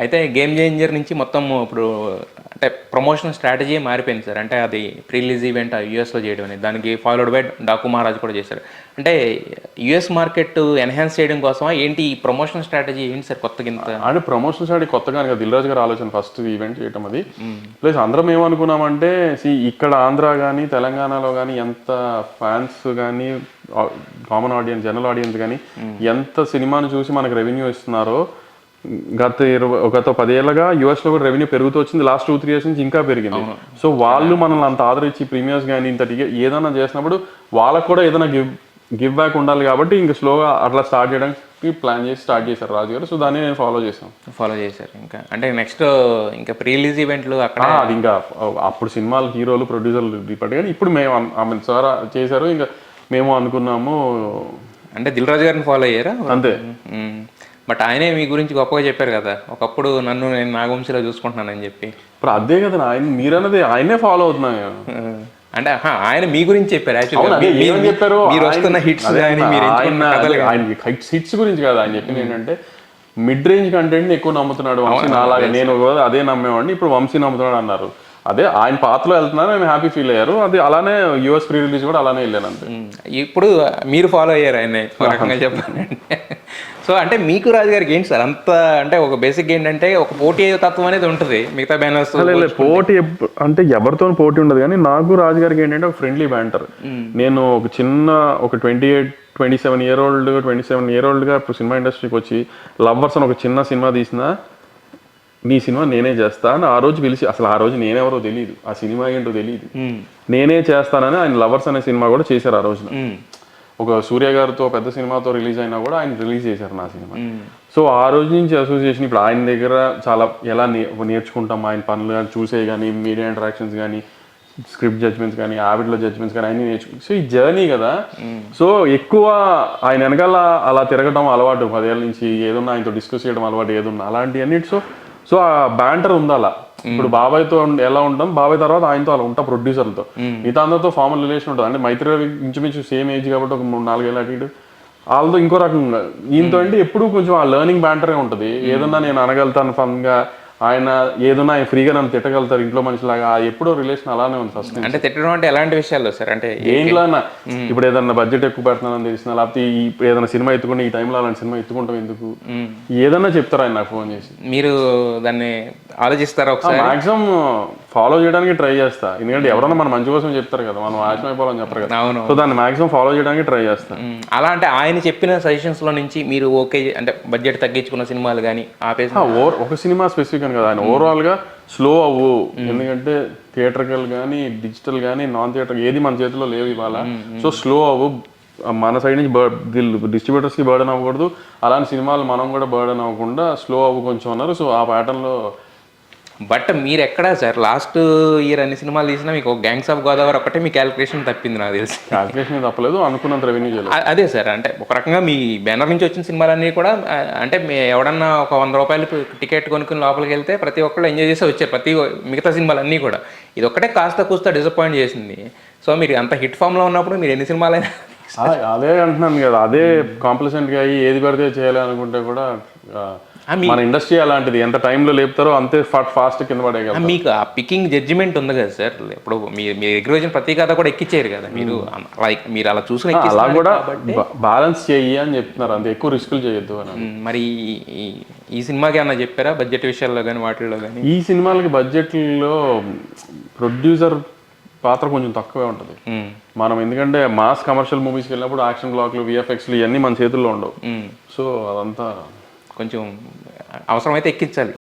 అయితే game changer నుంచి మొత్తం ఇప్పుడు అంటే ప్రమోషన్ స్ట్రాటజీ మారిపోయింది సార్. అంటే అది ప్రీ రిలీజ్ ఈవెంట్ యూఎస్లో చేయడం అనేది, దానికి ఫాలోడ్ బై డాకు మహారాజ్ కూడా చేశారు. అంటే యూఎస్ మార్కెట్ ఎన్హాన్స్ చేయడం కోసమా ఏంటి ఈ ప్రమోషన్ స్ట్రాటజీ ఏంటి సార్ కొత్తగా ఇంత? అంటే ప్రమోషన్ స్ట్రాటజీ కొత్తగా కదా దిల్ రాజు గారు ఆలోచన ఫస్ట్ ఈవెంట్ చేయడం అది. ప్లస్ అందరం ఏమనుకున్నామంటే ఇక్కడ ఆంధ్ర కానీ తెలంగాణలో కానీ ఎంత ఫ్యాన్స్ కానీ కామన్ ఆడియన్స్ జనరల్ ఆడియన్స్ కానీ ఎంత సినిమాను చూసి మనకు రెవెన్యూ ఇస్తున్నారో, గత 10 ఏళ్ళగా యూఎస్లో కూడా రెవెన్యూ పెరుగుతూ వచ్చింది. లాస్ట్ 2-3 ఇయర్స్ నుంచి ఇంకా పెరిగింది. సో వాళ్ళు మనల్ని అంత ఆదరించి ప్రీమియర్స్ కానీ ఇంత ఏదైనా చేసినప్పుడు వాళ్ళకు కూడా ఏదైనా గివ్ బ్యాక్ ఉండాలి కాబట్టి ఇంకా స్లోగా అట్లా స్టార్ట్ చేయడానికి ప్లాన్ చేసి స్టార్ట్ చేశారు రాజు గారు. సో దాన్ని నేను ఫాలో చేశారు. ఇంకా అంటే నెక్స్ట్ ఇంకా ప్రీ రిలీజ్ ఈవెంట్లు అక్కడ అది ఇంకా అప్పుడు సినిమాలు హీరోలు ప్రొడ్యూసర్లు డిపార్ట్ కానీ ఇప్పుడు మేము సార్ చేశారు. ఇంకా మేము అనుకున్నాము అంటే దిల్ రాజు గారిని ఫాలో అయ్యారా? అంతే. బట్ ఆయనే మీ గురించి గొప్పగా చెప్పారు కదా, ఒకప్పుడు నేను నాగవంశీలో చూసుకుంటున్నానని చెప్పి. ఇప్పుడు అదే కదా ఆయన మీరన్నది ఆయనే ఫాలో అవుతున్నాను. అంటే ఆయన మీ గురించి చెప్పారు. చెప్పారు మీరు వస్తున్న హిట్స్ హిట్స్ గురించి కాదు ఆయన చెప్పింది ఏంటంటే మిడ్ రేంజ్ కంటెంట్ ఎక్కువ నమ్ముతున్నాడు వంశీ. నాలాగా నేను అదే నమ్మేవాడిని, ఇప్పుడు వంశీ నమ్ముతున్నాడు అన్నారు. అదే ఆయన పాత్రలో వెళ్తున్నారు, నేను హ్యాపీ ఫీల్ అయ్యారు. అది అలానే యూఎస్ ప్రీ రిలీజ్ కూడా అలానే వెళ్ళాను అంతే. ఇప్పుడు మీరు ఫాలో అయ్యారు ఆయన ఒక రకంగా చెప్పాలంటే. సో అంటే మీకు రాజు గారికి ఏంటి సార్ అంత అంటే ఒక బేసిక్ ఏంటంటే ఒక పోటీ తత్వం అనేది ఉంటుంది మిగతా బ్యానర్స్. పోటీ అంటే ఎవరితో పోటీ ఉండదు, కానీ నాకు రాజు గారికి ఏంటంటే ఒక ఫ్రెండ్లీ బ్యాంటర్. నేను ఒక చిన్న ఒక 27 ఇయర్ ఓల్డ్గా ఇప్పుడు సినిమా ఇండస్ట్రీకి వచ్చి లవ్వర్స్ అని ఒక చిన్న సినిమా తీసినా నీ సినిమా నేనే చేస్తా అని ఆ రోజు పిలిచి, అసలు ఆ రోజు నేనెవరో తెలియదు, ఆ సినిమా ఏంటో తెలియదు, నేనే చేస్తానని ఆయన లవర్స్ అనే సినిమా కూడా చేశారు ఆ రోజున. ఒక సూర్య గారితో పెద్ద సినిమాతో రిలీజ్ అయినా కూడా ఆయన రిలీజ్ చేశారు నా సినిమా. సో ఆ రోజు నుంచి అసోసియేషన్ ఇప్పుడు ఆయన దగ్గర చాలా ఎలా నేర్చుకుంటాం ఆయన పనులు కానీ చూసే కానీ మీడియా ఇంటరాక్షన్స్ కానీ స్క్రిప్ట్ జడ్జ్మెంట్స్ కానీ యావిడ్లో జడ్జ్మెంట్స్ కానీ అన్ని నేర్చుకుంటాం. సో ఈ జర్నీ కదా, సో ఎక్కువ ఆయన వెనకాల అలా తిరగడం అలవాటు 10 ఏళ్ళ నుంచి. ఏదన్నా ఆయనతో డిస్కస్ చేయడం అలవాటు ఏదన్నా అలాంటివన్నీ. సో ఆ బ్యాంటర్ ఉండాలా. ఇప్పుడు బాబాయ్తో ఎలా ఉంటాం, బాబాయ్ తర్వాత ఆయనతో అలా ఉంటాం ప్రొడ్యూసర్లతో. మిగతా అందరితో ఫార్మల్ రిలేషన్ ఉంటుంది. అంటే మైత్రి ఇంచుమించు సేమ్ ఏజ్ కాబట్టి ఒక 3-4 ఏళ్ళ అటు ఇటు. వాళ్ళతో ఇంకో రకంగా, ఈయనతో అంటే ఎప్పుడు కొంచెం ఆ లెర్నింగ్ బ్యాంటరే ఉంటుంది. ఏదన్నా నేను అనగలుగుతాను ఫన్గా, ఆయన ఏదన్నా ఆయన ఫ్రీగా నన్ను తిట్టగలుగుతారు ఇంట్లో మనిషిలాగా. ఎప్పుడో రిలేషన్ అలానే ఉంది ఫస్ట్. అంటే తిట్టడం అంటే ఎలాంటి విషయాల్లో సార్? అంటే ఏంట్లో ఇప్పుడు ఏదన్నా బడ్జెట్ ఎక్కువ పెడుతున్నానని తెలిసిన, లేకపోతే ఇప్పుడు ఏదైనా సినిమా ఎత్తుకుంటే ఈ టైంలో అలాంటి సినిమా ఎత్తుకుంటాం ఎందుకు, ఏదన్నా చెప్తారు ఆయన నాకు ఫోన్ చేసి. మీరు దాన్ని ఆలోచిస్తారా ఒకసారి? మాక్సిమం ఫాలో చేయడానికి ట్రై చేస్తా. ఎందుకంటే ఎవరన్నా మన మంచి కోసం చెప్తారు కదా, మనం ఆశం అయిపోవాలని చెప్పరు కదా. సో దాన్ని మాక్సిమం ఫాలో చేయడానికి ట్రై చేస్తా. అలా అంటే ఆయన చెప్పిన సజెషన్స్ లో నుంచి మీరు ఓకే అంటే బడ్జెట్ తగ్గించుకున్న సినిమాలు కానీ ఆపేసి ఒక సినిమా స్పెసిఫిక్ అని కదా, ఆయన ఓవరాల్ గా స్లో అవ్వు. ఎందుకంటే థియేటర్కల్ కానీ డిజిటల్ కానీ నాన్ థియేటర్ ఏది మన చేతిలో లేవు ఇవాళ. సో స్లో అవ్వు, మన సైడ్ నుంచి డిస్ట్రిబ్యూటర్స్కి బర్డెన్ అవ్వకూడదు, అలాంటి సినిమాలు మనం కూడా బర్డెన్ అవ్వకుండా స్లో అవ్వు కొంచెం అన్నారు. సో ఆ ప్యాటర్న్లో. బట్ మీరు ఎక్కడా సార్ లాస్ట్ ఇయర్ అన్ని సినిమాలు తీసినా మీకు గ్యాంగ్స్ ఆఫ్ గోదావరి ఒక్కటే మీ క్యాలిక్యులేషన్ తప్పింది నాకు తెలిసి. క్యాలిక్యులేషన్ తప్పలేదు, అనుకున్నంత రెవెన్యూ చేయలేదు. అదే సార్, అంటే ఒక రకంగా మీ బ్యానర్ నుంచి వచ్చిన సినిమాలన్నీ కూడా అంటే ఎవడన్నా ఒక 100 రూపాయలు టికెట్ కొనుక్కుని లోపలికి వెళ్తే ప్రతి ఒక్కళ్ళు ఎంజాయ్ చేసి వచ్చారు, మిగతా సినిమాలన్నీ కూడా. ఇది ఒక్కటే కాస్త డిసప్పాయింట్ చేసింది. సో మీరు అంత హిట్ ఫామ్లో ఉన్నప్పుడు మీరు ఎన్ని సినిమాలైనా అదే అంటున్నాను కదా, అదే కాంప్లిసెంట్గా అయ్యి ఏది పడితే చేయాలి అనుకుంటే కూడా మన ఇండస్ట్రీ అలాంటిది, ఎంత టైంలో లేపుతారో అంతే ఫాస్ట్ కింద పడేయగలరు. మీకు ఆ పికింగ్ జడ్జిమెంట్ ఉంది కదా సార్. ఇప్పుడు మీ దగ్గర వచ్చిన ప్రతి కథ కూడా ఎక్కిచ్చారు కదా మీరు, మీరు అలా చూసుకుని అలా కూడా బ్యాలెన్స్ చెయ్యి అని చెప్తున్నారు, అంతే ఎక్కువ రిస్కులు చేయొద్దు అని. మరి ఈ సినిమాకి ఏమన్నా చెప్పారా బడ్జెట్ విషయాల్లో కానీ వాటిల్లో కానీ? ఈ సినిమాలకి బడ్జెట్లో ప్రొడ్యూసర్ పాత్ర కొంచెం తక్కువే ఉంటుంది. మనం ఎందుకంటే మాస్ కమర్షియల్ మూవీస్కి వెళ్ళినప్పుడు యాక్షన్ బ్లాక్లు విఎఫ్ఎక్స్లు ఇవన్నీ మన చేతుల్లో ఉండవు. సో అదంతా కొంచెం అవసరమైతే ఎక్కించాలి.